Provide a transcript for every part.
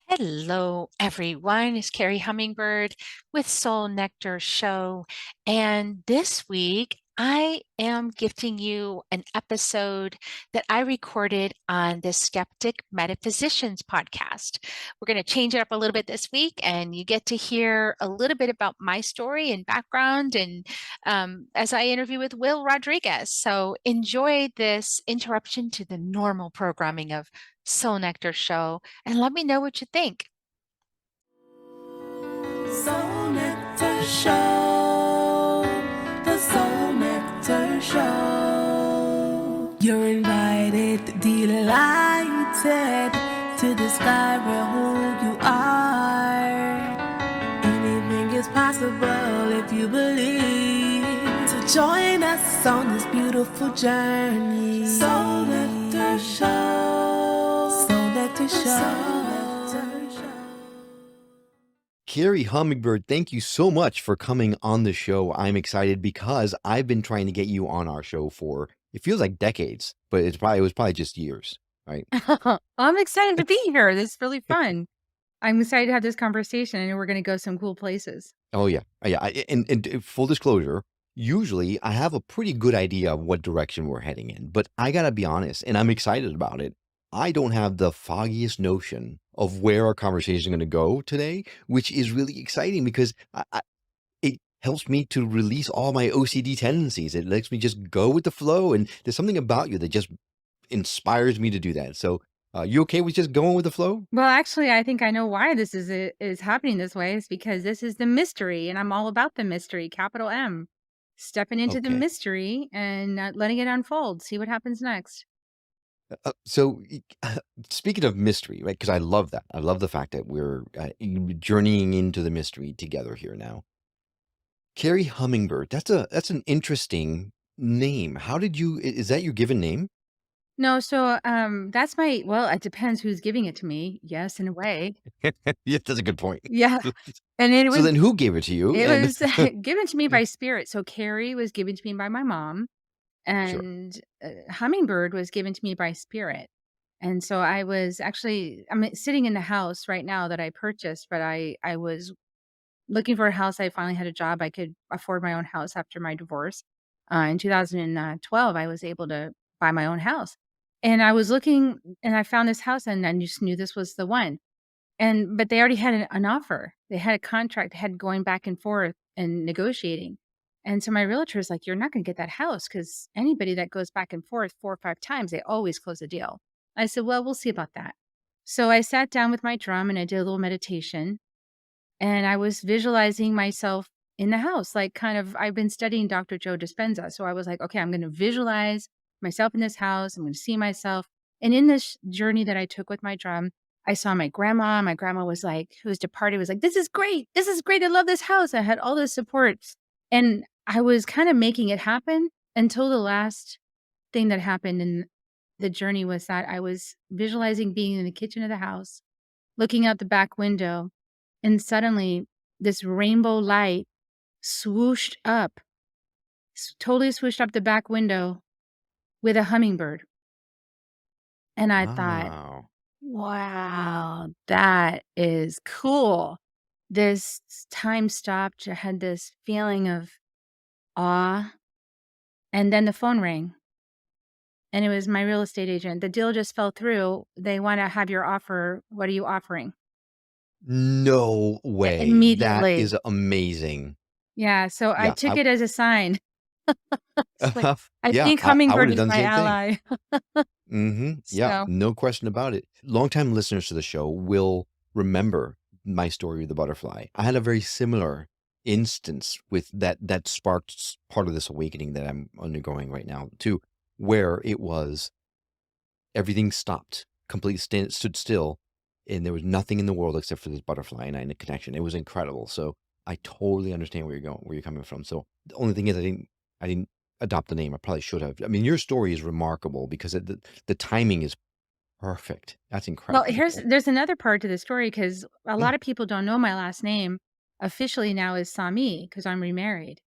Hello, everyone. It's Kerri Hummingbird with Soul Nectar Show. And this week, I am gifting you an episode that I recorded on the Skeptic Metaphysicians Podcast. We're going to change it up a little bit this week, and you get to hear a little bit about my story and background and as I interview with Will Rodriguez. So enjoy this interruption to the normal programming of Soul Nectar Show and let me know what you think. Soul Nectar Show, the Soul Nectar Show. You're invited, delighted to discover who you are. Anything is possible if you believe. So join us on this beautiful journey. Soul Nectar Show, Soul Nectar Show. Kerri Hummingbird, thank you so much for coming on the show. I'm excited because I've been trying to get you on our show for, it feels like decades, but it was probably just years, right? I'm excited to be here. This is really fun. I'm excited to have this conversation, and we're going to go some cool places. Oh, yeah. Yeah. And full disclosure, usually I have a pretty good idea of what direction we're heading in, but I got to be honest, and I'm excited about it. I don't have the foggiest notion of where our conversation is going to go today, which is really exciting because it helps me to release all my OCD tendencies. It lets me just go with the flow. And there's something about you that just inspires me to do that. So you okay with just going with the flow? Well, actually, I think I know why this is happening this way. It's because this is the mystery, and I'm all about the mystery, capital M. Stepping into the Okay. mystery and letting it unfold. See what happens next. So speaking of mystery, right? Because I love that. I love the fact that we're journeying into the mystery together here now. Kerri Hummingbird, that's an interesting name. How did you, is that your given name? No, so that's well, it depends who's giving it to me. Yes, in a way. Yeah, that's a good point. Yeah. And it So was then who gave it to you? it And was given to me by spirit. So Carrie was given to me by my mom. sure. And Hummingbird was given to me by spirit. And so I'm sitting in the house right now that I purchased, but I was looking for a house. I finally had a job. I could afford my own house after my divorce. In 2012, I was able to buy my own house. And I was looking and I found this house and I just knew this was the one. But they already had an offer. They had a contract, they had going back and forth and negotiating. And so my realtor is like, "You're not gonna get that house because anybody that goes back and forth 4 or 5 times, they always close a deal." I said, "Well, we'll see about that." So I sat down with my drum and I did a little meditation, and I was visualizing myself in the house, like I've been studying Dr. Joe Dispenza. So I was like, "Okay, I'm gonna visualize myself in this house. I'm gonna see myself." And in this journey that I took with my drum, I saw my grandma. My grandma was like, who was departed, was like, "This is great. This is great. I love this house." I had all this support. And I was kind of making it happen until the last thing that happened in the journey was that I was visualizing being in the kitchen of the house, looking out the back window, and suddenly this rainbow light swooshed up, totally swooshed up the back window with a hummingbird. And I thought, Wow. wow, that is cool. This time stopped. I had this feeling of awe. And then the phone rang. And it was my real estate agent. "The deal just fell through. They want to have your offer. What are you offering?" No way. That Immediately. is amazing. Yeah. So I Yeah. took it as a sign. It's like, I Yeah, think I would Hummingbird have is done the my same thing. ally. Yeah, So, no question about it. Longtime listeners to the show will remember my story with the butterfly. I had a very similar instance with that sparked part of this awakening that I'm undergoing right now too, where it was everything stopped, completely stood still, and there was nothing in the world except for this butterfly and I had a connection. It was incredible. So I totally understand where you're coming from. So the only thing is I didn't adopt the name. I probably should have. I mean, your story is remarkable because the timing is perfect. That's well, incredible. there's another part to the story because a Yeah. lot of people don't know my last name officially now is Sami because I'm remarried.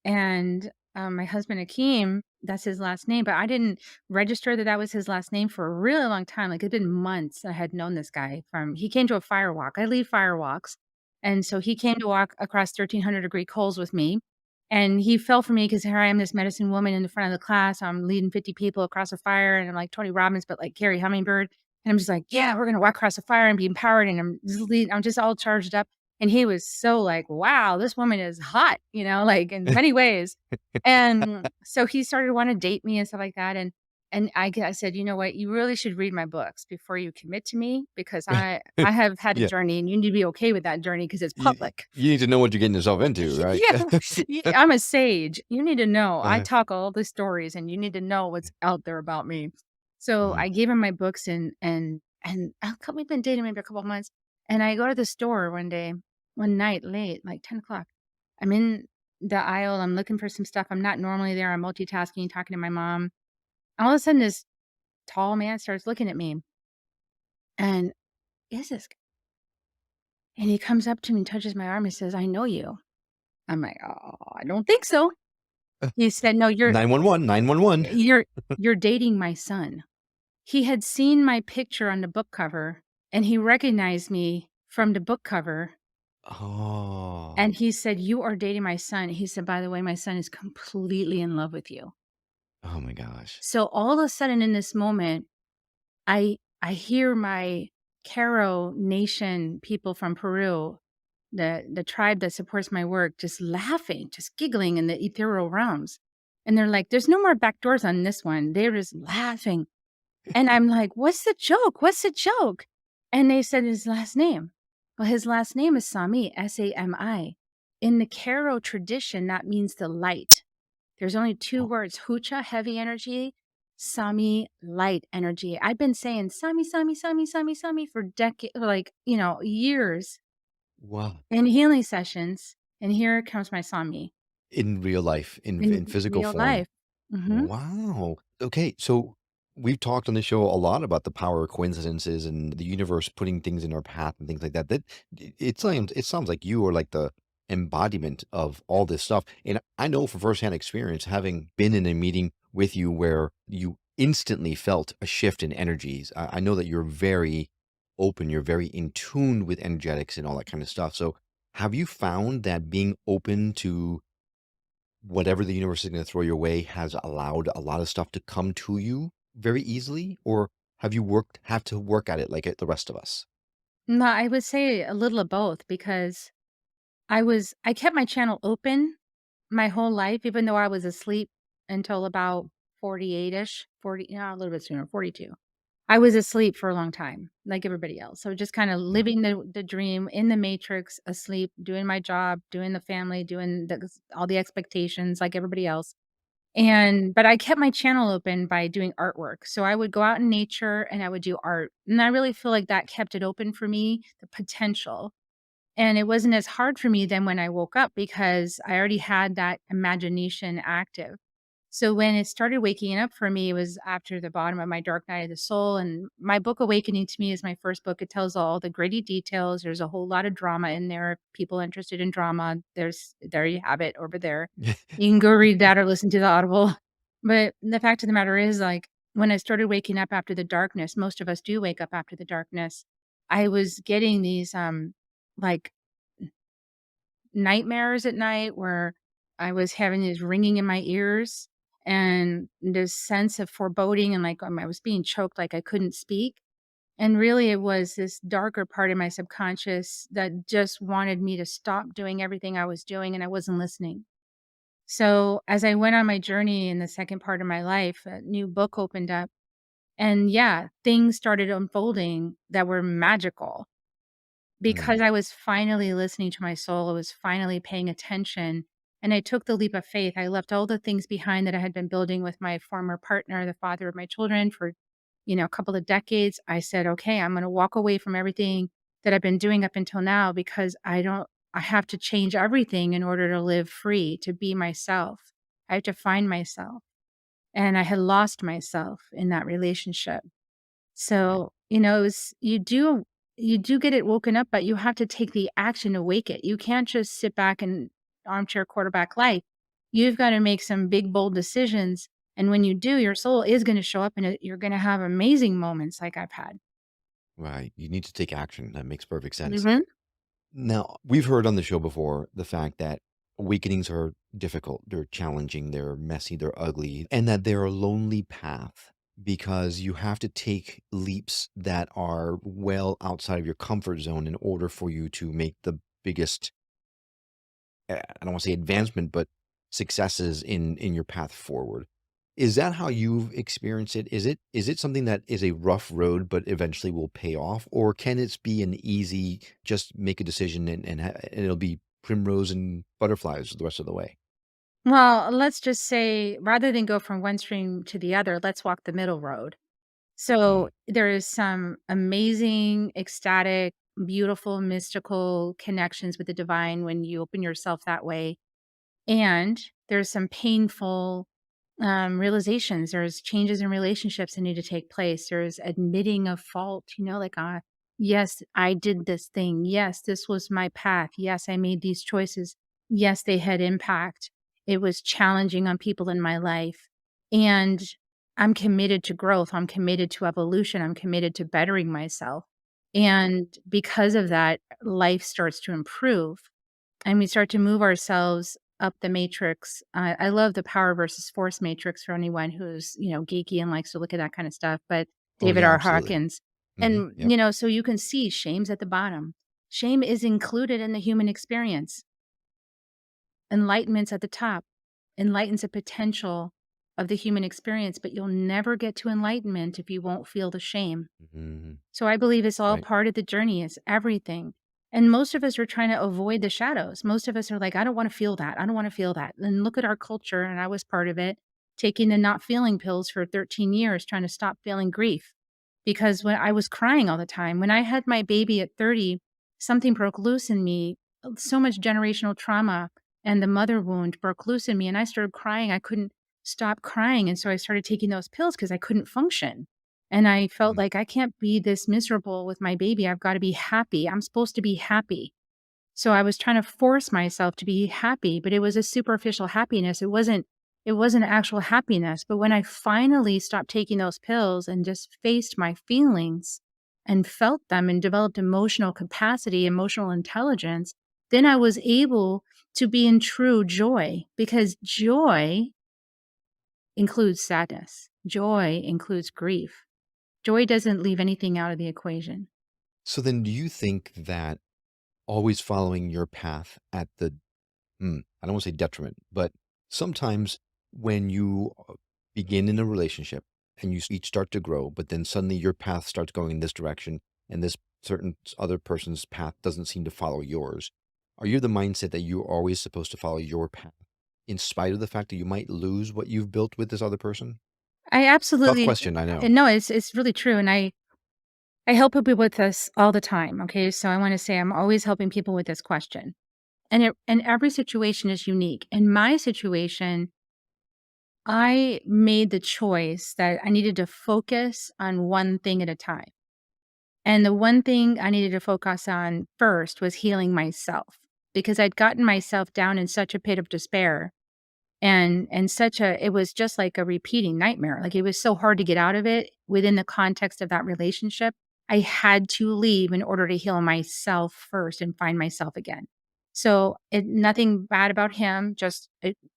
And my husband Akeem that's his last name, but I didn't register that that was his last name for a really long time. Like, it'd been months I had known this guy from he came to a fire walk. I lead fire walks, and so he came to walk across 1,300-degree coals with me, and he fell for me because here I am, this medicine woman in the front of the class. I'm leading 50 people across a fire, and I'm like Tony Robbins, but like Kerri Hummingbird. And I'm just like, "Yeah, we're gonna walk across the fire and be empowered," and I'm just all charged up. And he was so like, "Wow, this woman is hot," like in many ways. And so he started to wanna date me and stuff like that, and I said, "You know what? You really should read my books before you commit to me because I have had a Yeah. journey, and you need to be okay with that journey because it's You public." you need to know what you're getting yourself into, right? Yeah, I'm a sage. You need to know. I Uh, talk all the stories, and you need to know what's out there about me. So mhm. I gave him my books, we've been dating maybe a couple of months, and I go to the store one night late, like 10 o'clock. I'm in the aisle. I'm looking for some stuff. I'm not normally there. I'm multitasking, talking to my mom. All of a sudden, this tall man starts looking at me, and is this? And he comes up to me and touches my arm and says, "I know you." I'm like, "Oh, I don't think so." He said, "No, 911, 911. you're you're dating my son." He had seen my picture on the book cover, and he recognized me from the book cover, Oh. and he said, "You are dating my son." He said, "By the way, my son is completely in love with you." Oh my gosh. So all of a sudden in this moment, I hear my Caro Nation people from Peru, the tribe that supports my work, just laughing, just giggling in the ethereal realms. And they're like, "There's no more back doors on this one." They're just laughing. And I'm like, "What's the joke? What's the joke?" And they said his last name. Well, his last name is Sami, Sami. In the Caro tradition, that means the light. There's only two Oh, words, Hucha, heavy energy, Sami, light energy. I've been saying Sami, Sami, Sami, Sami, Sami for decades, like, years wow. in healing sessions. And here comes my Sami In real life, in in physical real form. life. Hmm. Wow. Okay, so we've talked on the show a lot about the power of coincidences and the universe putting things in our path and things like that. It sounds like you are like the embodiment of all this stuff. And I know from firsthand experience, having been in a meeting with you where you instantly felt a shift in energies. I know that you're very open, you're very in tune with energetics and all that kind of stuff. So have you found that being open to whatever the universe is going to throw your way has allowed a lot of stuff to come to you very easily, or have to work at it like the rest of us? No, I would say a little of both because I kept my channel open my whole life, even though I was asleep until about 48-ish, 40, no, a little bit sooner, 42. I was asleep for a long time, like everybody else. So just kind of Mm. living the dream in the matrix, asleep, doing my job, doing the family, doing all the expectations like everybody else. But I kept my channel open by doing artwork. So I would go out in nature and I would do art. And I really feel like that kept it open for me, the potential. And it wasn't as hard for me then when I woke up because I already had that imagination active. So when it started waking up for me, it was after the bottom of my dark night of the soul. And my book, Awakening to Me, is my first book. It tells all the gritty details. There's a whole lot of drama in there. People interested in drama, there you have it over there. You can go read that or listen to the Audible. But the fact of the matter is, like, when I started waking up after the darkness, most of us do wake up after the darkness. I was getting these like nightmares at night where I was having this ringing in my ears and this sense of foreboding and like I was being choked, like I couldn't speak. And really, it was this darker part of my subconscious that just wanted me to stop doing everything I was doing, and I wasn't listening. So, as I went on my journey in the second part of my life, a new book opened up. And yeah, things started unfolding that were magical Mm. because I was finally listening to my soul, I was finally paying attention, and I took the leap of faith. I left all the things behind that I had been building with my former partner, the father of my children, for, a couple of decades. I said, "Okay, I'm gonna walk away from everything that I've been doing up until now because I have to change everything in order to live free, to be myself. I have to find myself." And I had lost myself in that relationship. Right. So, it was you do get it woken up, but you have to take the action to wake it. You can't just sit back and armchair quarterback life. You've got to make some big, bold decisions And when you do, your soul is going to show up and you're going to have amazing moments like I've had. Right. You need to take action. That makes perfect sense. Hmm. Now, we've heard on the show before the fact that awakenings are difficult, they're challenging, they're messy, they're ugly, and that they're a lonely path because you have to take leaps that are well outside of your comfort zone in order for you to make the biggest, I don't want to say advancement, but successes in your path forward. Is that how you've experienced it? Is it something that is a rough road but eventually will pay off, or can it be an easy just make a decision and it'll be primrose and butterflies the rest of the way? Well, let's just say rather than go from one stream to the other, let's walk the middle road. So Mm, there is some amazing, ecstatic, beautiful, mystical connections with the divine when you open yourself that way. And there's some painful realizations. There's changes in relationships that need to take place. There's admitting of fault, like, yes, I did this thing. Yes, this was my path. Yes, I made these choices. Yes, they had impact. It was challenging on people in my life. And I'm committed to growth. I'm committed to evolution. I'm committed to bettering myself. And because of that, life starts to improve and we start to move ourselves up the matrix. I love the power versus force matrix for anyone who's, geeky and likes to look at that kind of stuff. But oh David yeah, R. absolutely. Hawkins, Hmm. and Yep. so you can see shame's at the bottom. Shame is included in the human experience. Enlightenment's at the top. Enlightens the potential of the human experience, but you'll never get to enlightenment if you won't feel the shame. Hmm. So I believe it's all Right. part of the journey, it's everything. And most of us are trying to avoid the shadows. Most of us are like, I don't want to feel that. I don't want to feel that. And look at our culture, and I was part of it, taking the not feeling pills for 13 years, trying to stop feeling grief. Because when I was crying all the time, when I had my baby at 30, something broke loose in me, so much generational trauma and the mother wound broke loose in me. And I started crying. I couldn't stop crying. And so I started taking those pills because I couldn't function. And I felt Mm, like I can't be this miserable with my baby. I've got to be happy. I'm supposed to be happy. So I was trying to force myself to be happy, but it was a superficial happiness. It wasn't actual happiness. But when I finally stopped taking those pills and just faced my feelings and felt them and developed emotional capacity, emotional intelligence, then I was able to be in true joy because joy includes sadness. Joy includes grief. Joy doesn't leave anything out of the equation. so then do you think that always following your path at the I don't want to say detriment, but sometimes when you begin in a relationship and you each start to grow, but then suddenly your path starts going in this direction and this certain other person's path doesn't seem to follow yours, are you the mindset that you're always supposed to follow your path in spite of the fact that you might lose what you've built with this other person? I Tough absolutely question, I know. and no, it's really true, and I help people with this all the time, okay? So I wanna say I'm always helping people with this question, and every situation is unique. In my situation, I made the choice that I needed to focus on one thing at a time, and the one thing I needed to focus on first was healing myself, because I'd gotten myself down in such a pit of despair and such a it was just like a repeating nightmare. Like, it was so hard to get out of it within the context of that relationship. I had to leave in order to heal myself first and find myself again. So, nothing bad about him, just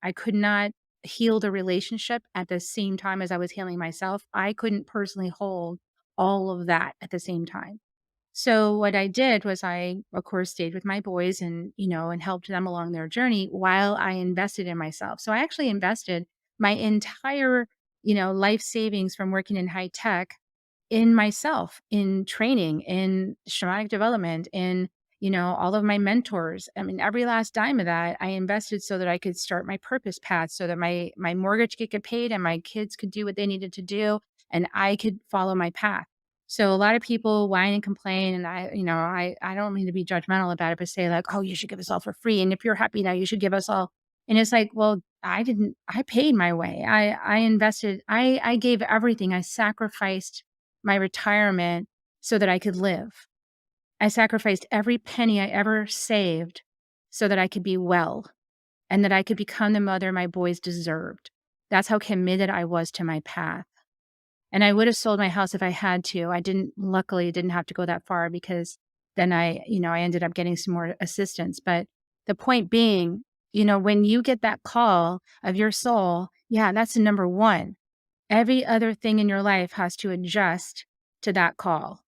I could not heal the relationship at the same time as I was healing myself. I couldn't personally hold all of that at the same time. So what I did was I, of course, stayed with my boys and, and helped them along their journey while I invested in myself. So I actually invested my entire, life savings from working in high tech in myself, in training, in shamanic development, in, all of my mentors. I mean, every last dime of that I invested so that I could start my purpose path, so that my mortgage could get paid and my kids could do what they needed to do and I could follow my path. So a lot of people whine and complain, and I don't mean to be judgmental about it, but say like, "Oh, you should give us all for free, and if you're happy now, you should give us all." And it's like, well, I didn't. I paid my way. I invested. I gave everything. I sacrificed my retirement so that I could live. I sacrificed every penny I ever saved so that I could be well and that I could become the mother my boys deserved. That's how committed I was to my path. And I would have sold my house if I had to. Luckily, didn't have to go that far because then I ended up getting some more assistance. But the point being, when you get that call of your soul, yeah, that's the number one. Every other thing in your life has to adjust to that call.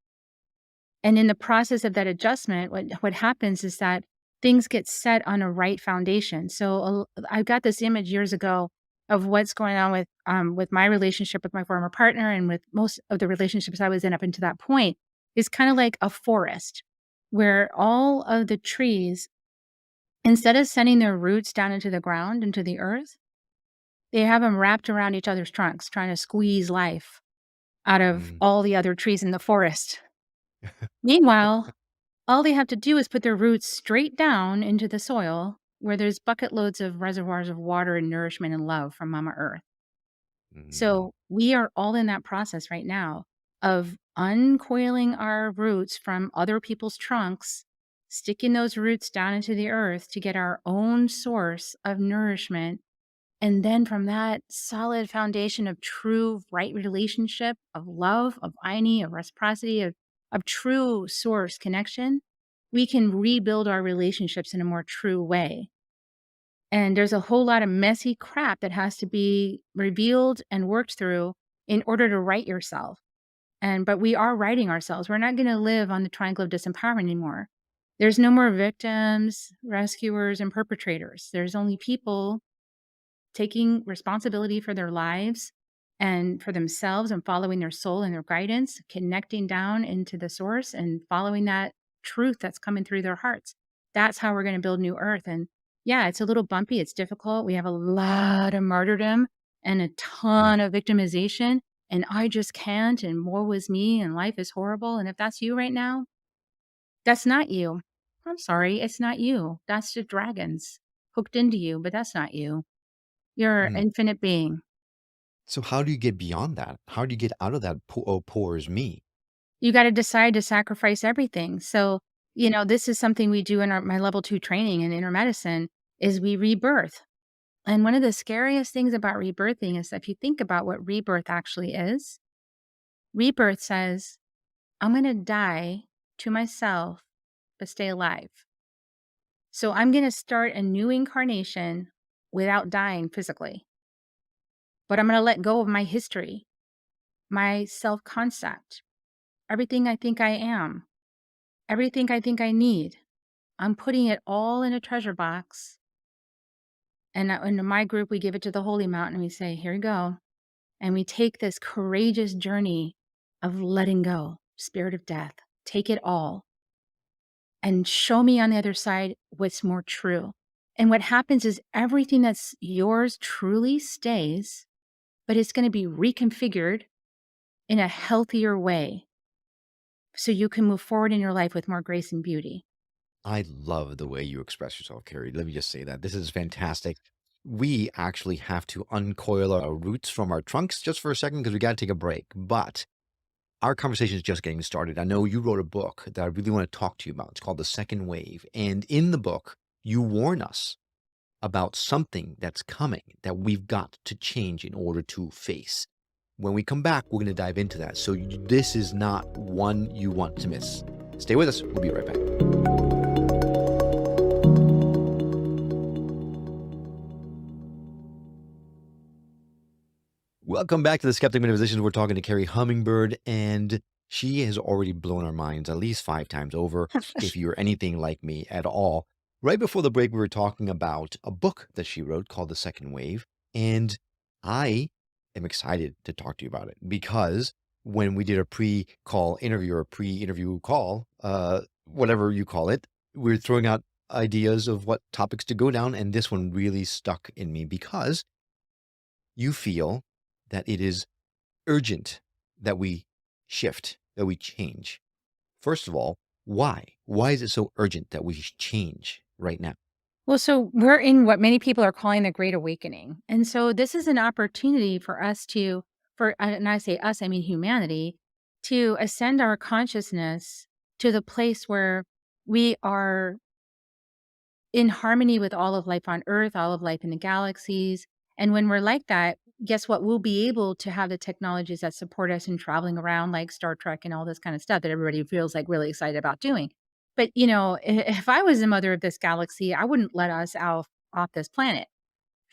And in the process of that adjustment, what happens is that things get set on a right foundation. So I got this image years ago of what's going on with my relationship with my former partner and with most of the relationships I was in up until that point is kind of like a forest where all of the trees, instead of sending their roots down into the ground, into the earth, they have them wrapped around each other's trunks, trying to squeeze life out of Mm. all the other trees in the forest. Meanwhile, all they have to do is put their roots straight down into the soil where there's bucket loads of reservoirs of water and nourishment and love from Mama Earth. Mm. So we are all in that process right now of uncoiling our roots from other people's trunks, sticking those roots down into the earth to get our own source of nourishment. And then from that solid foundation of true right relationship, of love, of irony, of reciprocity, of true source connection, we can rebuild our relationships in a more true way. And there's a whole lot of messy crap that has to be revealed and worked through in order to right yourself. But we are righting ourselves. We're not going to live on the triangle of disempowerment anymore. There's no more victims, rescuers, and perpetrators. There's only people taking responsibility for their lives and for themselves and following their soul and their guidance, connecting down into the source and following that truth that's coming through their hearts. That's how we're going to build new earth. And yeah, it's a little bumpy. It's difficult. We have a lot of martyrdom and a Mm. ton of victimization. And I just can't. And woe was me. And life is horrible. And if that's you right now, that's not you. I'm sorry. It's not you. That's the dragons hooked into you, but that's not you. You're an Mm. infinite being. So how do you get beyond that? How do you get out of that oh, poor is me? You gotta decide to sacrifice everything. So, this is something we do in my level 2 training in inner medicine is we rebirth. And one of the scariest things about rebirthing is if you think about what rebirth actually is, rebirth says, I'm gonna die to myself, but stay alive. So I'm gonna start a new incarnation without dying physically. But I'm gonna let go of my history, my self-concept, everything I think I am, everything I think I need. I'm putting it all in a treasure box. And in my group, we give it to the Holy Mountain and we say, here you go. And we take this courageous journey of letting go, spirit of death, take it all and show me on the other side what's more true. And what happens is everything that's yours truly stays, but it's going to be reconfigured in a healthier way so you can move forward in your life with more grace and beauty. I love the way you express yourself, Kerri. Let me just say that. This is fantastic. We actually have to uncoil our roots from our trunks just for a second because we got to take a break. But our conversation is just getting started. I know you wrote a book that I really want to talk to you about. It's called The Second Wave. And in the book, you warn us about something that's coming that we've got to change in order to face. When we come back, we're going to dive into that. So this is not one you want to miss. Stay with us. We'll be right back. Welcome back to the Skeptic Metaphysicians. We're talking to Kerri Hummingbird, and she has already blown our minds at least 5 times over, if you're anything like me at all. Right before the break, we were talking about a book that she wrote called The Second Wave, and I am excited to talk to you about it because when we did a pre-call interview or pre-interview call, whatever you call it, we were throwing out ideas of what topics to go down, and this one really stuck in me because you feel that it is urgent that we shift, that we change. First of all, why? Why is it so urgent that we change right now? Well, so we're in what many people are calling the Great Awakening. And so this is an opportunity for us and I say us, I mean humanity, to ascend our consciousness to the place where we are in harmony with all of life on Earth, all of life in the galaxies. And when we're like that, guess what? We'll be able to have the technologies that support us in traveling around like Star Trek and all this kind of stuff that everybody feels like really excited about doing. But, if I was the mother of this galaxy, I wouldn't let us off this planet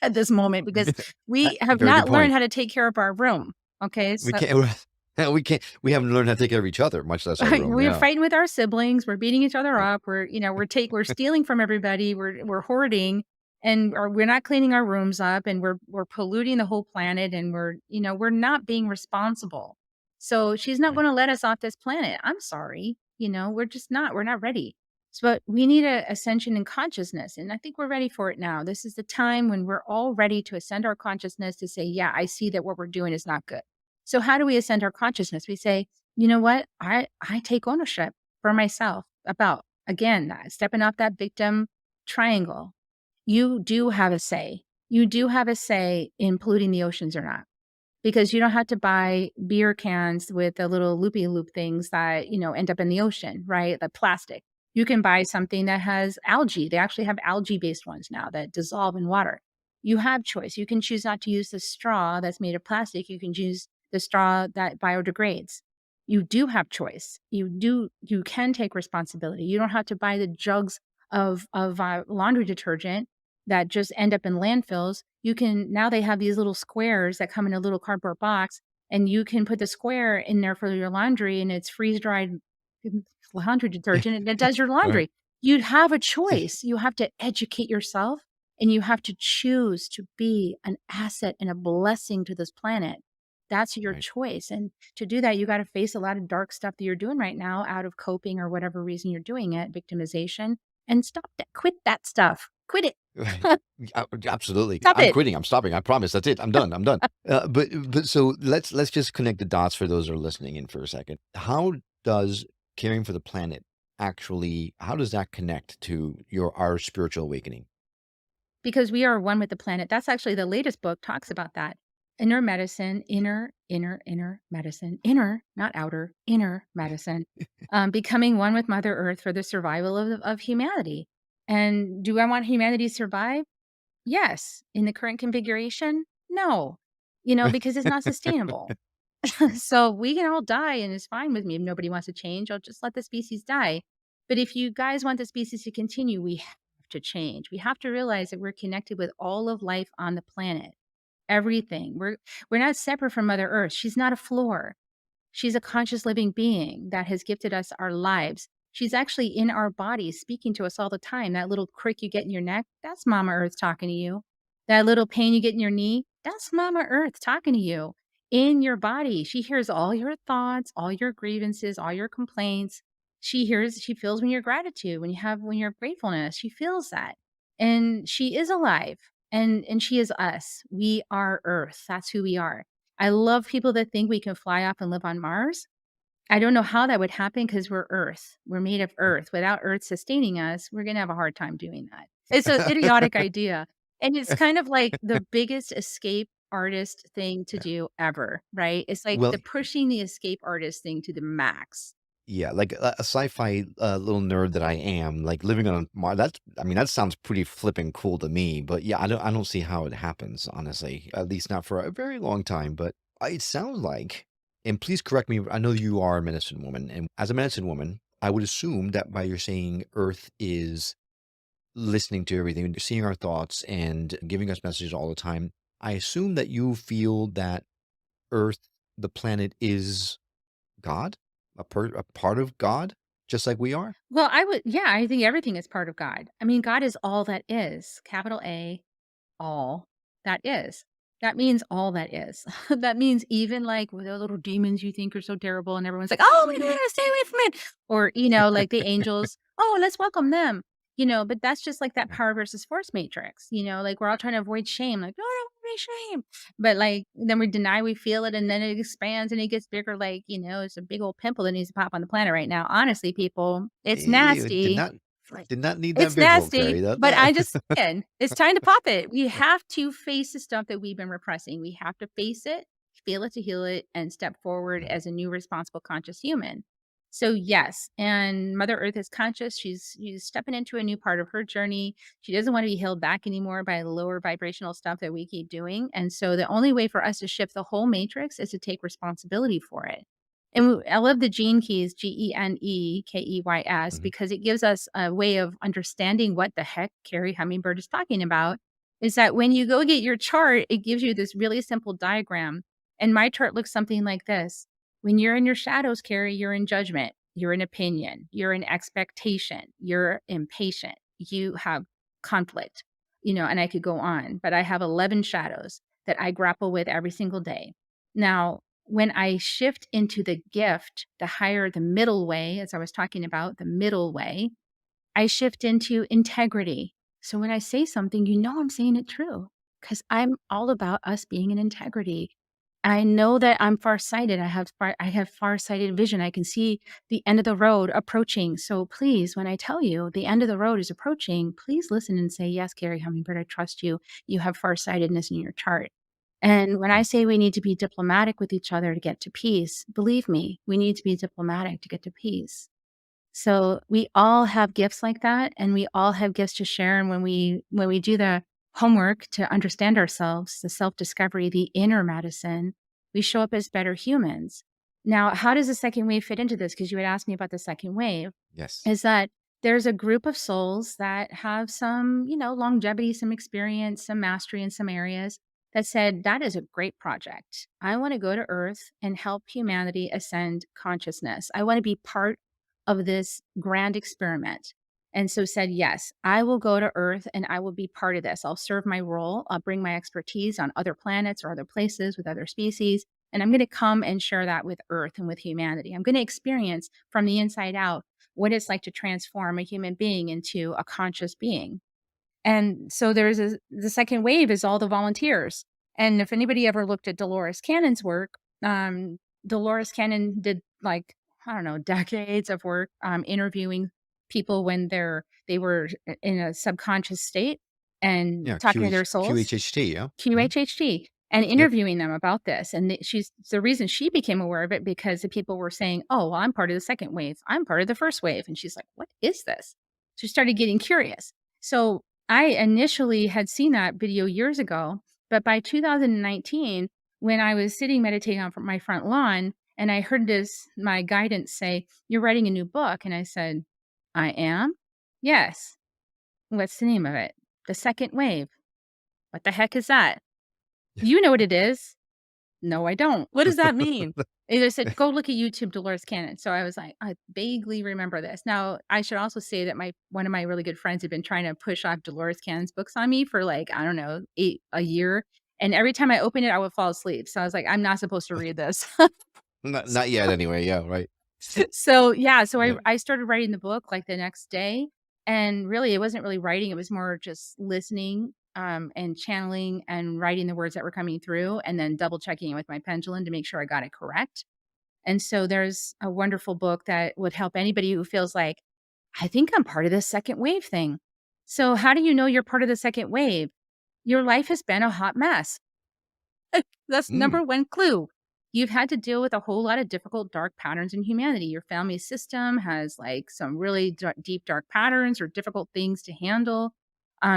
at this moment because we have Very good not learned point. how to take care of our room. Okay. We So can't. We haven't learned how to take care of each other, much less our room. we're Yeah. fighting with our siblings. We're beating each other Yeah. up. We're stealing from everybody. We're hoarding, and we're not cleaning our rooms up, and we're polluting the whole planet, and we're not being responsible. So she's not Right. going to let us off this planet. I'm sorry. We're just not. We're not ready. But we need a ascension in consciousness, and I think we're ready for it now. This is the time when we're all ready to ascend our consciousness to say, yeah, I see that what we're doing is not good. So how do we ascend our consciousness? We say, you know what? I take ownership for myself about, again, stepping off that victim triangle. You do have a say. You do have a say in polluting the oceans or not, because you don't have to buy beer cans with the little loopy loop things that, end up in the ocean, right? The plastic. You can buy something that has algae. They actually have algae based ones now that dissolve in water. You have choice. You can choose not to use the straw that's made of plastic. You can choose the straw that biodegrades. You do have choice. You can take responsibility. You don't have to buy the jugs of laundry detergent that just end up in landfills. Now they have these little squares that come in a little cardboard box, and you can put the square in there for your laundry, and it's freeze dried laundry detergent, and it does your Right. laundry. You'd have a choice. You have to educate yourself, and you have to choose to be an asset and a blessing to this planet. That's your Right. choice. And to do that, you got to face a lot of dark stuff that you're doing right now out of coping or whatever reason you're doing it, victimization, and stop that. Quit that stuff. Quit it. Right. Absolutely. Stop I'm it. quitting. I'm stopping. I promise. That's it. I'm done. I'm done. But so let's just connect the dots for those who are listening in for a second. How does caring for the planet actually? How does that connect to our spiritual awakening? Because we are one with the planet. That's actually the latest book talks about that. Inner medicine, inner medicine, inner, not outer, inner medicine, becoming one with Mother Earth for the survival of humanity. And do I want humanity to survive? Yes. In the current configuration? No, because it's not sustainable. So we can all die and it's fine with me. If nobody wants to change, I'll just let the species die. But if you guys want the species to continue, we have to change. We have to realize that we're connected with all of life on the planet. Everything. We're not separate from Mother Earth. She's not a floor. She's a conscious living being that has gifted us our lives. She's actually in our bodies speaking to us all the time. That little crick you get in your neck, that's Mama Earth talking to you. That little pain you get in your knee, that's Mama Earth talking to you in your body. She hears all your thoughts, all your grievances, all your complaints. She feels when you're gratitude, when you're gratefulness, she feels that. And she is alive and she is us. We are Earth. That's who we are. I love people that think we can fly off and live on Mars. I don't know how that would happen because we're Earth. We're made of Earth. Without Earth sustaining us, we're going to have a hard time doing that. It's an idiotic idea. And it's kind of like the biggest escape artist thing to Yeah. do ever, right? It's like Well, the pushing the escape artist thing to the max. yeah, like a sci-fi little nerd that I am, like living on Mars. That sounds pretty flipping cool to me. But yeah, I don't see how it happens, honestly. At least not for a very long time. But it sounds like, and please correct me. I know you are a medicine woman, and as a medicine woman, I would assume that by you're saying Earth is listening to everything, seeing our thoughts, and giving us messages all the time. I assume that you feel that Earth, the planet, is God, a part of God, just like we are? Well, yeah, I think everything is part of God. I mean, God is all that is, capital A, all that is. That means all that is. That means even like with the little demons you think are so terrible and everyone's like, oh my God, stay away from it. Or, like the angels, oh, let's welcome them. But that's just like that power versus force matrix, like we're all trying to avoid shame. Like, no, don't be shame. But like, then we deny we feel it and then it expands and it gets bigger. Like, it's a big old pimple that needs to pop on the planet right now. Honestly, people, it's Ew, nasty. did not need that It's visual, nasty, Kerri. That, but I that just saying, it's time to pop it. We have to face the stuff that we've been repressing. We have to face it, feel it to heal it, and step forward as a new responsible conscious human. So yes, and Mother Earth is conscious. She's stepping into a new part of her journey. She doesn't want to be held back anymore by the lower vibrational stuff that we keep doing. And so the only way for us to shift the whole matrix is to take responsibility for it. And I love the gene keys, GeneKeys, Mhm. because it gives us a way of understanding what the heck Kerri Hummingbird is talking about. Is that when you go get your chart, it gives you this really simple diagram. And my chart looks something like this. When you're in your shadows, Kerri, you're in judgment, you're in opinion, you're in expectation, you're impatient, you have conflict, and I could go on, but I have 11 shadows that I grapple with every single day. Now, when I shift into the gift, the middle way, as I was talking about, the middle way, I shift into integrity. So when I say something, I'm saying it true because I'm all about us being in integrity. I know that I'm farsighted. I have farsighted vision. I can see the end of the road approaching. So please, when I tell you the end of the road is approaching, please listen and say, yes, Kerri Hummingbird, I trust you. You have farsightedness in your chart. And when I say we need to be diplomatic with each other to get to peace, believe me, we need to be diplomatic to get to peace. So we all have gifts like that, and we all have gifts to share. And when we do the homework to understand ourselves, the self-discovery, the inner medicine, we show up as better humans. Now, how does the second wave fit into this? Because you had asked me about the second wave, Yes. is that there's a group of souls that have some, longevity, some experience, some mastery in some areas that said, that is a great project. I want to go to Earth and help humanity ascend consciousness. I want to be part of this grand experiment. And so said, yes, I will go to Earth and I will be part of this. I'll serve my role. I'll bring my expertise on other planets or other places with other species. And I'm going to come and share that with Earth and with humanity. I'm going to experience from the inside out what it's like to transform a human being into a conscious being. And so the second wave is all the volunteers. And if anybody ever looked at Dolores Cannon's work, Dolores Cannon did like, I don't know, decades of work interviewing people when they were in a subconscious state and Yeah. talking to their souls. QHHT. Yeah. Mhm. QHHT, and Yep. interviewing them about this. And she's the reason she became aware of it because the people were saying, "Oh, well, I'm part of the second wave. I'm part of the first wave." And she's like, "What is this?" She started getting curious. So I initially had seen that video years ago, but by 2019, when I was sitting meditating on my front lawn, and I heard my guidance say, "You're writing a new book," and I said, "I am." "Yes." "What's the name of it?" "The Second Wave." "What the heck is that?" "You know what it is." "No, I don't." "What does that mean?" And they said, "Go look at YouTube, Dolores Cannon." So I was like, I vaguely remember this. Now, I should also say that one of my really good friends had been trying to push off Dolores Cannon's books on me for like, I don't know, a year. And every time I opened it, I would fall asleep. So I was like, I'm not supposed to read this. Not yet. Anyway. Yeah. Right. So yeah, so I Yeah. I started writing the book like the next day, and really it wasn't really writing, it was more just listening, and channeling and writing the words that were coming through and then double checking it with my pendulum to make sure I got it correct. And so there's a wonderful book that would help anybody who feels like, I think I'm part of this second wave thing. So how do you know you're part of the second wave? Your life has been a hot mess. That's Mm. number one clue. You've had to deal with a whole lot of difficult, dark patterns in humanity. Your family system has like some really deep, dark patterns or difficult things to handle.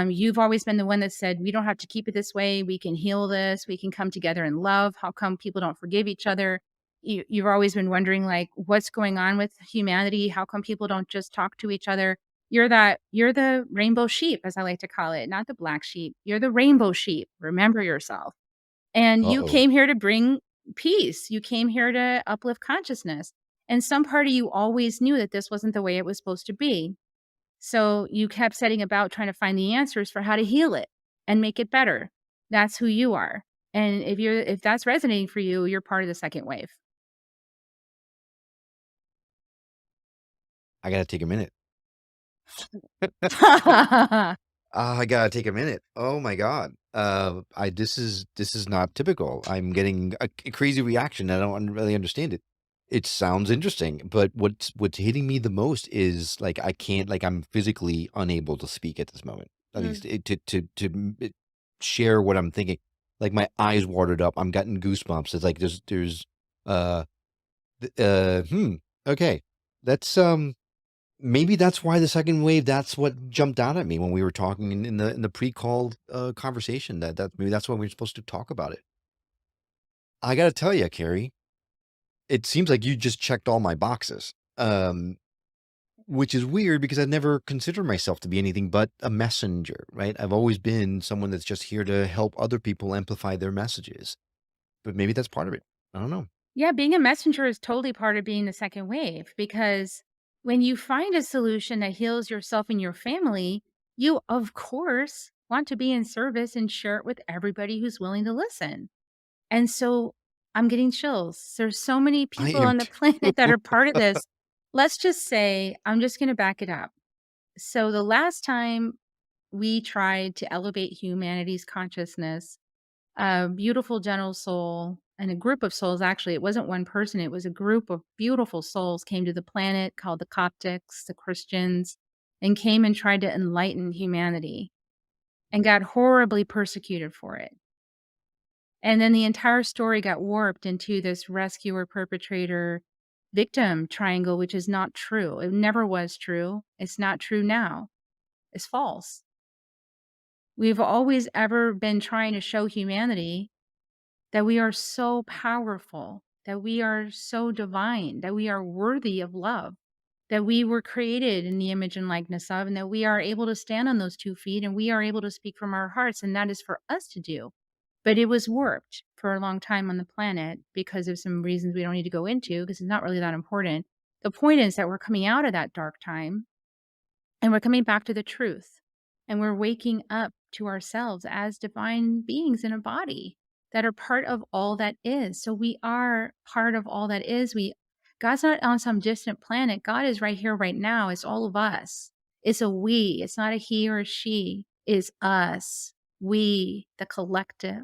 You've always been the one that said, we don't have to keep it this way. We can heal this. We can come together in love. How come people don't forgive each other? You've always been wondering, like, what's going on with humanity? How come people don't just talk to each other? You're the rainbow sheep, as I like to call it, not the black sheep. You're the rainbow sheep. Remember yourself. And you Uh-oh. came here to bring peace. You came here to uplift consciousness. And some part of you always knew that this wasn't the way it was supposed to be. So you kept setting about trying to find the answers for how to heal it and make it better. That's who you are. And if that's resonating for you, you're part of the second wave. I gotta take a minute. I gotta take a minute. Oh my god. I this is not typical. I'm getting a crazy reaction. I don't really understand it. It sounds interesting, but what's hitting me the most is like I can't like I'm physically unable to speak at this moment. At least share what I'm thinking. Like my eyes watered up. I'm getting goosebumps. It's like there's uh okay. That's maybe that's why the second wave. That's what jumped out at me when we were talking in the pre-called conversation. That maybe that's why we were supposed to talk about it. I got to tell you, Kerri, it seems like you just checked all my boxes. Which is weird because I've never considered myself to be anything but a messenger, right? I've always been someone that's just here to help other people amplify their messages. But maybe that's part of it. I don't know. Yeah, being a messenger is totally part of being the second wave because when you find a solution that heals yourself and your family, you, of course, want to be in service and share it with everybody who's willing to listen. And so I'm getting chills. There's so many I people am on the too. planet that are part of this. Let's just say, I'm just going to back it up. So the last time we tried to elevate humanity's consciousness, a beautiful, gentle soul and a group of souls, actually, it wasn't one person, it was a group of beautiful souls came to the planet called the Coptics, the Christians, and came and tried to enlighten humanity and got horribly persecuted for it. And then the entire story got warped into this rescuer, perpetrator, victim triangle, which is not true. It never was true. It's not true now. It's false. We've always ever been trying to show humanity that we are so powerful, that we are so divine, that we are worthy of love, that we were created in the image and likeness of, and that we are able to stand on those 2 feet and we are able to speak from our hearts, and that is for us to do. But it was warped for a long time on the planet because of some reasons we don't need to go into because it's not really that important. The point is that we're coming out of that dark time and we're coming back to the truth. And we're waking up to ourselves as divine beings in a body that are part of all that is. So we are part of all that is. God's not on some distant planet. God is right here, right now. It's all of us. It's a we. It's not a he or a she. It's us. We, the collective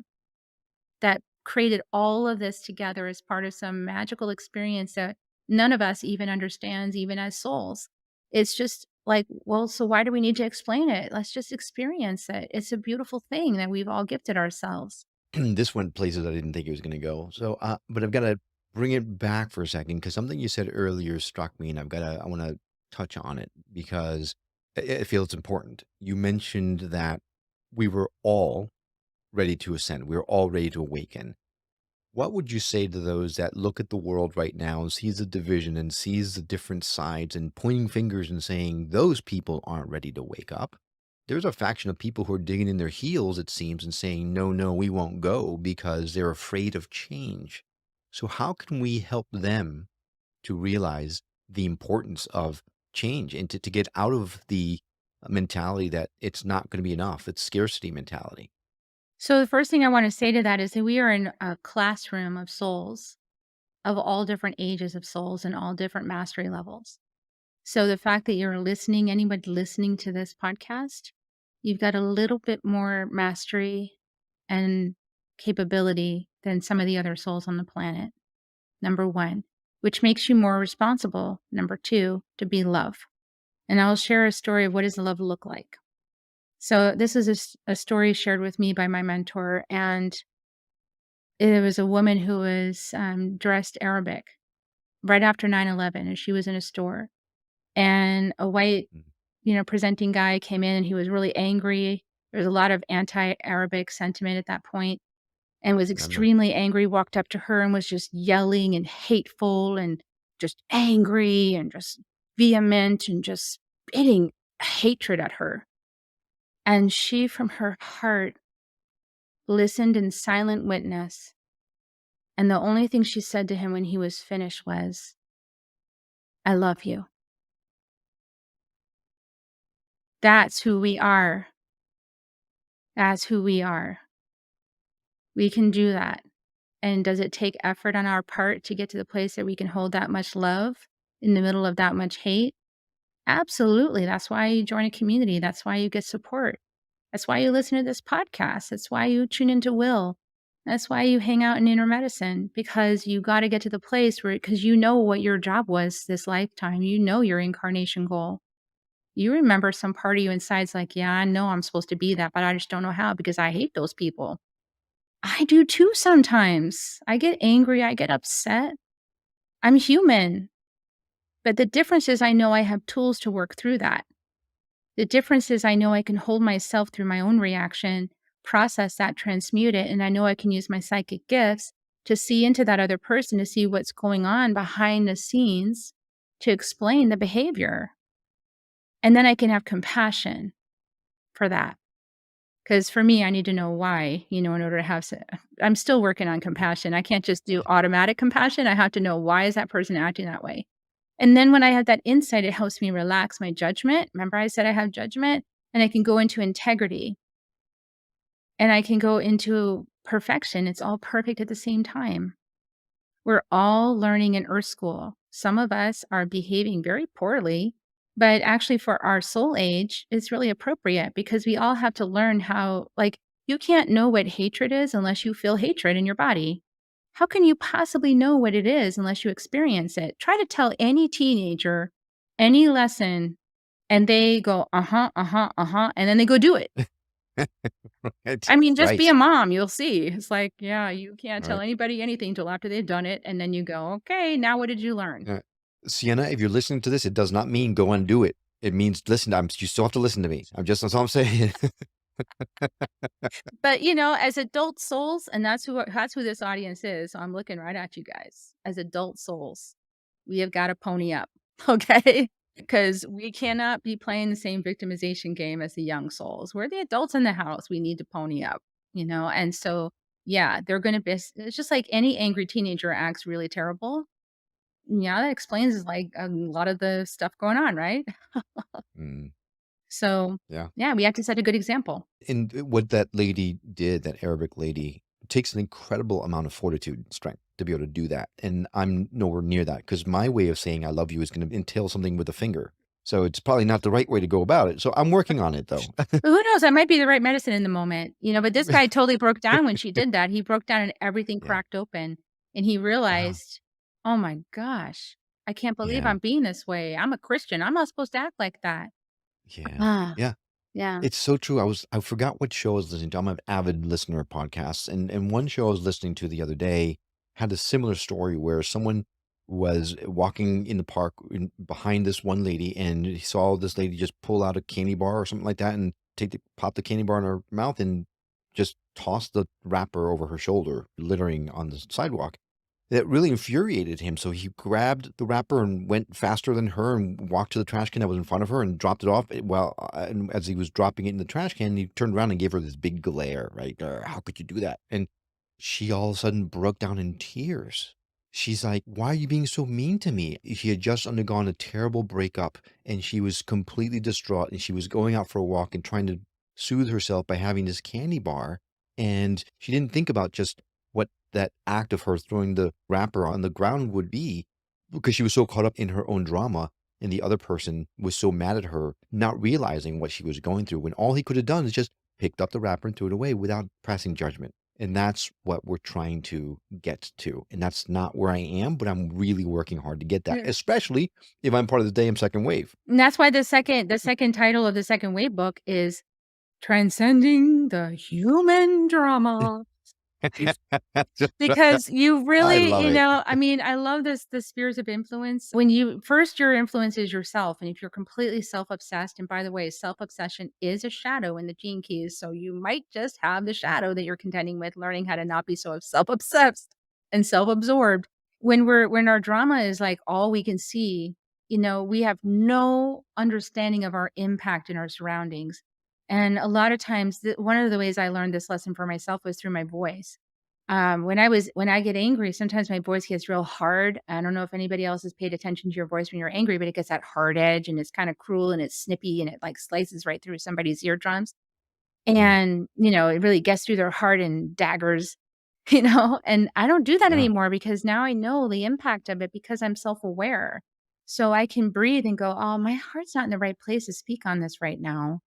that created all of this together as part of some magical experience that none of us even understands, even as souls. It's just like, well, so why do we need to explain it? Let's just experience it. It's a beautiful thing that we've all gifted ourselves. This went places I didn't think it was going to go. So, but I've got to bring it back for a second because something you said earlier struck me, and I want to touch on it because I feel it's important. You mentioned that we were all ready to ascend. We were all ready to awaken. What would you say to those that look at the world right now and sees the division and sees the different sides and pointing fingers and saying those people aren't ready to wake up? There's a faction of people who are digging in their heels, it seems, and saying, no, no, we won't go because they're afraid of change. So how can we help them to realize the importance of change and to get out of the mentality that it's not going to be enough? It's scarcity mentality. So the first thing I want to say to that is that we are in a classroom of souls, of all different ages of souls and all different mastery levels. So the fact that you're listening, anybody listening to this podcast, you've got a little bit more mastery and capability than some of the other souls on the planet. Number one, which makes you more responsible. Number two, to be love. And I'll share a story of what does love look like. So this is a story shared with me by my mentor, and it was a woman who was dressed Arabic right after 9/11, and she was in a store, and a white, presenting guy came in, and he was really angry. There was a lot of anti-Arabic sentiment at that point, and was Remember? extremely angry, walked up to her and was just yelling and hateful and just angry and just vehement and just spitting hatred at her. And she, from her heart, listened in silent witness. And the only thing she said to him when he was finished was, "I love you." That's who we are. That's who we are. We can do that. And does it take effort on our part to get to the place that we can hold that much love in the middle of that much hate? Absolutely. That's why you join a community. That's why you get support. That's why you listen to this podcast. That's why you tune into Will. That's why you hang out in inner medicine, because you got to get to the place where, because you know what your job was this lifetime. You know your incarnation goal. You remember some part of you inside's like, yeah, I know I'm supposed to be that, but I just don't know how because I hate those people. I do too sometimes. I get angry. I get upset. I'm human. But the difference is I know I have tools to work through that. The difference is I know I can hold myself through my own reaction, process that, transmute it, and I know I can use my psychic gifts to see into that other person to see what's going on behind the scenes to explain the behavior. And then I can have compassion for that. Because for me, I need to know why, in order to have I'm still working on compassion. I can't just do automatic compassion. I have to know, why is that person acting that way? And then when I have that insight, it helps me relax my judgment. Remember I said I have judgment? And I can go into integrity. And I can go into perfection. It's all perfect at the same time. We're all learning in Earth School. Some of us are behaving very poorly, but actually for our soul age, it's really appropriate because we all have to learn how, you can't know what hatred is unless you feel hatred in your body. How can you possibly know what it is unless you experience it? Try to tell any teenager any lesson and they go, uh-huh, uh-huh, uh-huh, and then they go do it. Right. I mean, just be Right. a mom, you'll see. It's like, yeah, you can't tell Right. anybody anything till after they've done it, and then you go, "Okay, now what did you learn?" Uh, Sienna, if you're listening to this, it does not mean go and do it. It means listen. You still have to listen to me. That's all I'm saying. But, as adult souls, and that's who this audience is, so I'm looking right at you guys. As adult souls, we have gotta pony up, okay? Because we cannot be playing the same victimization game as the young souls. We're the adults in the house, we need to pony up, And so, yeah, they're gonna be it's just like any angry teenager acts really terrible. Yeah, that explains, a lot of the stuff going on, right? Mm, So, yeah. yeah, we have to set a good example. And what that lady did, that Arabic lady, takes an incredible amount of fortitude and strength to be able to do that. And I'm nowhere near that because my way of saying I love you is going to entail something with a finger. So it's probably not the right way to go about it. So I'm working on it though. But who knows? That might be the right medicine in the moment, but this guy totally broke down when she did that. He broke down and everything Yeah. cracked open, and he Wow. realized, "Oh my gosh, I can't believe Yeah. I'm being this way. I'm a Christian. I'm not supposed to act like that." Yeah. Ah, Yeah. yeah. It's so true. I forgot what show I was listening to. I'm an avid listener of podcasts, and one show I was listening to the other day had a similar story where someone was walking in the park behind this one lady, and he saw this lady just pull out a candy bar or something like that, and pop the candy bar in her mouth, and just toss the wrapper over her shoulder, littering on the sidewalk. That really infuriated him, so he grabbed the wrapper and went faster than her and walked to the trash can that was in front of her and dropped it off. And as he was dropping it in the trash can, he turned around and gave her this big glare, right? How could you do that? And she all of a sudden broke down in tears. She's like, "Why are you being so mean to me?" She had just undergone a terrible breakup and she was completely distraught, and she was going out for a walk and trying to soothe herself by having this candy bar. And she didn't think about just what that act of her throwing the wrapper on the ground would be, because she was so caught up in her own drama, and the other person was so mad at her, not realizing what she was going through, when all he could have done is just picked up the wrapper and threw it away without passing judgment. And that's what we're trying to get to. And that's not where I am, but I'm really working hard to get that, Yeah. especially if I'm part of the damn second wave. And that's why the second title of the second wave book is Transcending the Human Drama. Because you I really, love it. I mean, I love the spheres of influence. When your influence is yourself, and if you're completely self-obsessed, and by the way, self-obsession is a shadow in the gene keys, so you might just have the shadow that you're contending with, learning how to not be so self-obsessed and self-absorbed. When our drama is like all we can see, we have no understanding of our impact in our surroundings. And a lot of times, one of the ways I learned this lesson for myself was through my voice. When I get angry, sometimes my voice gets real hard. I don't know if anybody else has paid attention to your voice when you're angry, but it gets that hard edge and it's kind of cruel and it's snippy and it like slices right through somebody's eardrums. Mm, And, it really gets through their heart and daggers, and I don't do that yeah. anymore because now I know the impact of it because I'm self-aware. So I can breathe and go, oh, my heart's not in the right place to speak on this right now.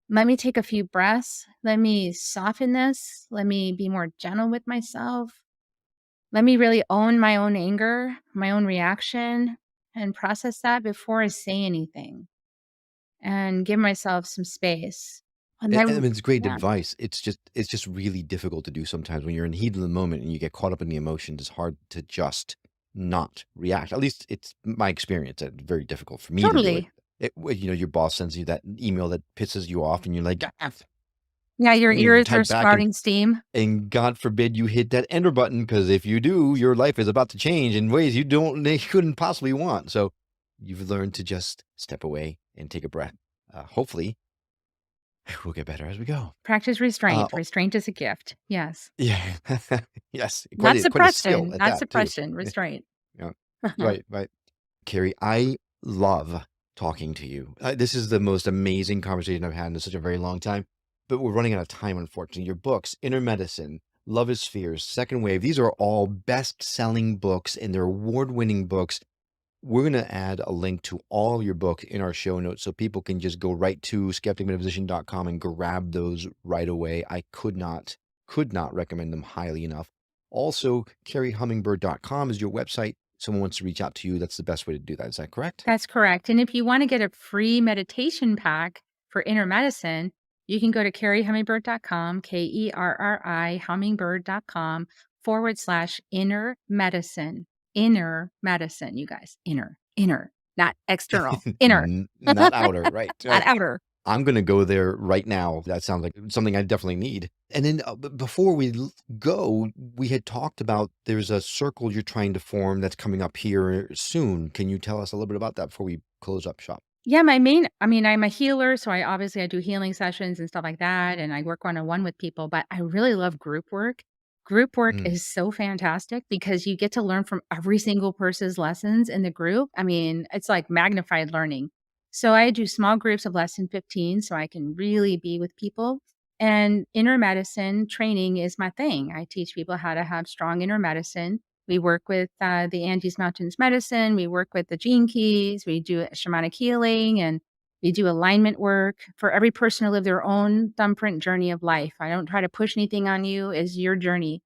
Let me take a few breaths. Let me soften this. Let me be more gentle with myself. Let me really own my own anger, my own reaction, and process that before I say anything and give myself some space. And And I then, mean, it's great yeah. advice. It's just really difficult to do sometimes when you're in the heat of the moment and you get caught up in the emotions. It's hard to just not react. At least it's my experience. It's very difficult for me to do it. Totally. Your boss sends you that email that pisses you off, and you're like, Yeah, your and you ears type are back, spouting steam. and God forbid you hit that enter button, because if you do, your life is about to change in ways you couldn't possibly want. So you've learned to just step away and take a breath. Hopefully, we'll get better as we go. Practice restraint. Uh, Restraint is a gift. Yes. Yeah, yes, Not quite a skill suppression. at Not that too. suppression. Restraint. Yeah, right. Kerri, I love talking to you. This is the most amazing conversation I've had in such a very long time, but we're running out of time, unfortunately. Your books, Inner Medicine, Love is Fears, Second Wave, these are all best-selling books, and they're award-winning books. We're going to add a link to all your books in our show notes so people can just go right to skepticmetaphysician.com and grab those right away. I could not recommend them highly enough. Also, kerrihummingbird.com is your website. Someone wants to reach out to you, that's the best way to do that. Is that correct? That's correct. And if you want to get a free meditation pack for inner medicine, you can go to kerrihummingbird.com, KERRI hummingbird.com/inner medicine. Inner medicine, you guys. Inner, not external. Inner. Not outer, right. Not outer. I'm going to go there right now. That sounds like something I definitely need. And then before we go, we had talked about there's a circle you're trying to form that's coming up here soon. Can you tell us a little bit about that before we close up shop? Yeah, I'm a healer, so I do healing sessions and stuff like that, and I work one-on-one with people, but I really love group work. Group work Mm. is so fantastic because you get to learn from every single person's lessons in the group. I mean, it's like magnified learning. So I do small groups of less than 15 so I can really be with people. And inner medicine training is my thing. I teach people how to have strong inner medicine. We work with the Andes Mountains medicine. We work with the gene keys. We do shamanic healing, and we do alignment work for every person to live their own thumbprint journey of life. I don't try to push anything on you. It's your journey.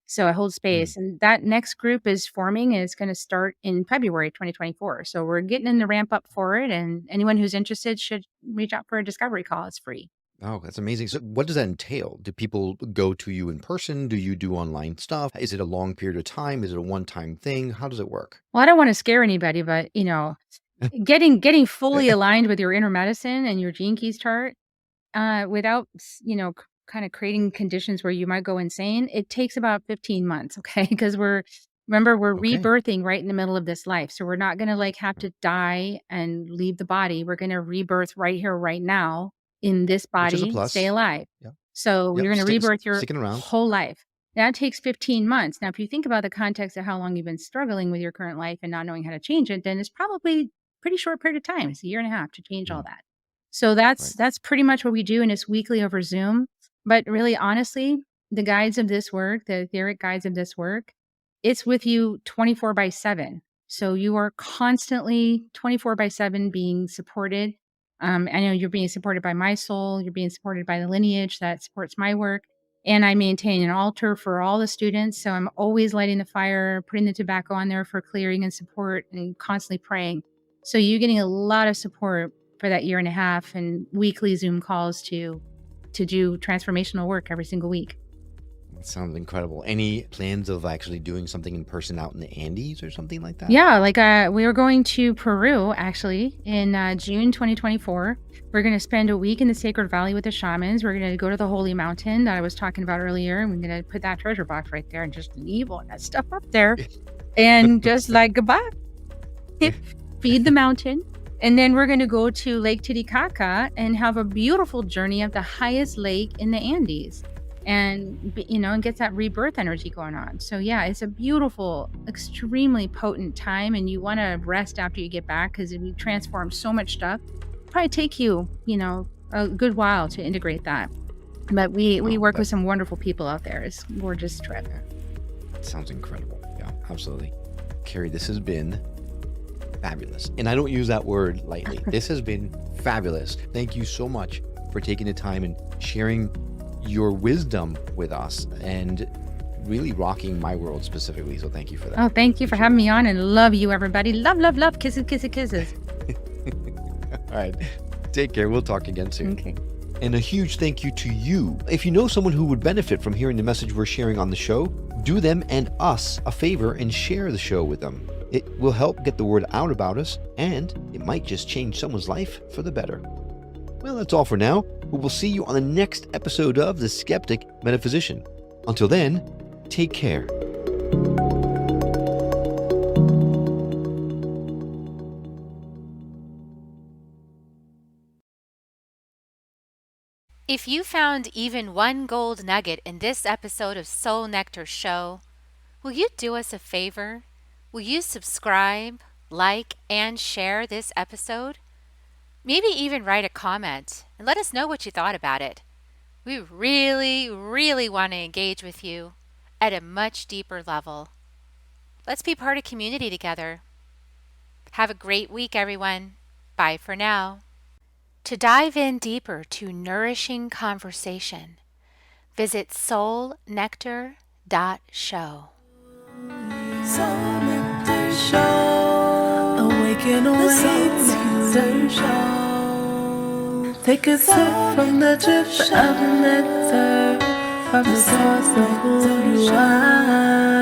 So I hold space. And that next group is forming, and it's going to start in February 2024. So we're getting in the ramp up for it. And anyone who's interested should reach out for a discovery call. It's free. Oh, that's amazing. So what does that entail? Do people go to you in person? Do you do online stuff? Is it a long period of time? Is it a one-time thing? How does it work? Well, I don't want to scare anybody, but getting fully aligned with your inner medicine and your gene keys chart without, kind of creating conditions where you might go insane, it takes about 15 months. Okay. Because we're Okay. rebirthing right in the middle of this life. So we're not going to have to die and leave the body. We're going to rebirth right here, right now in this Which is a body, plus. stay alive. Yeah. So Yep. you're going to rebirth your Sticking around. whole life. That takes 15 months. Now, if you think about the context of how long you've been struggling with your current life and not knowing how to change it, then it's probably a pretty short period of time. It's a year and a half to change all that. So that's pretty much what we do, and it's weekly over Zoom. But really, honestly, the guides of this work, the etheric guides of this work, it's with you 24/7. So you are constantly 24/7 being supported. I know you're being supported by my soul. You're being supported by the lineage that supports my work. And I maintain an altar for all the students. So I'm always lighting the fire, putting the tobacco on there for clearing and support, and constantly praying. So you're getting a lot of support for that year and a half, and weekly Zoom calls to do transformational work every single week. That sounds incredible. Any plans of actually doing something in person out in the Andes or something like that? Yeah, we are going to Peru actually in June 2024. We're going to spend a week in the Sacred Valley with the shamans. We're going to go to the Holy Mountain that I was talking about earlier. And we're going to put that treasure box right there and just leave all that stuff up there and just goodbye. Feed the mountain. And then we're going to go to Lake Titicaca and have a beautiful journey of the highest lake in the Andes. And get that rebirth energy going on. So yeah, it's a beautiful, extremely potent time, and you want to rest after you get back because we transform so much stuff. It'll probably take you, a good while to integrate that. But we work with some wonderful people out there. It's a gorgeous trip. It sounds incredible. Yeah, absolutely. Kerri, this has been fabulous. And I don't use that word lightly. This has been fabulous. Thank you so much for taking the time and sharing your wisdom with us and really rocking my world specifically. So thank you for that. Oh, thank you for having me on, and love you, everybody. Love, love, love. Kisses, kisses, kisses. All right. Take care. We'll talk again soon. Okay. And a huge thank you to you. If you know someone who would benefit from hearing the message we're sharing on the show, do them and us a favor and share the show with them. It will help get the word out about us, and it might just change someone's life for the better. Well, that's all for now. We will see you on the next episode of The Skeptic Metaphysician. Until then, take care. If you found even one gold nugget in this episode of Soul Nectar Show, will you do us a favor? Will you subscribe, like, and share this episode? Maybe even write a comment and let us know what you thought about it. We really, really want to engage with you at a much deeper level. Let's be part of community together. Have a great week, everyone. Bye for now. To dive in deeper to nourishing conversation, visit soulnectar.show. Soul Nectar Show. Awaken away to show. Take a sip from the drip of nectar, from the source of who you are.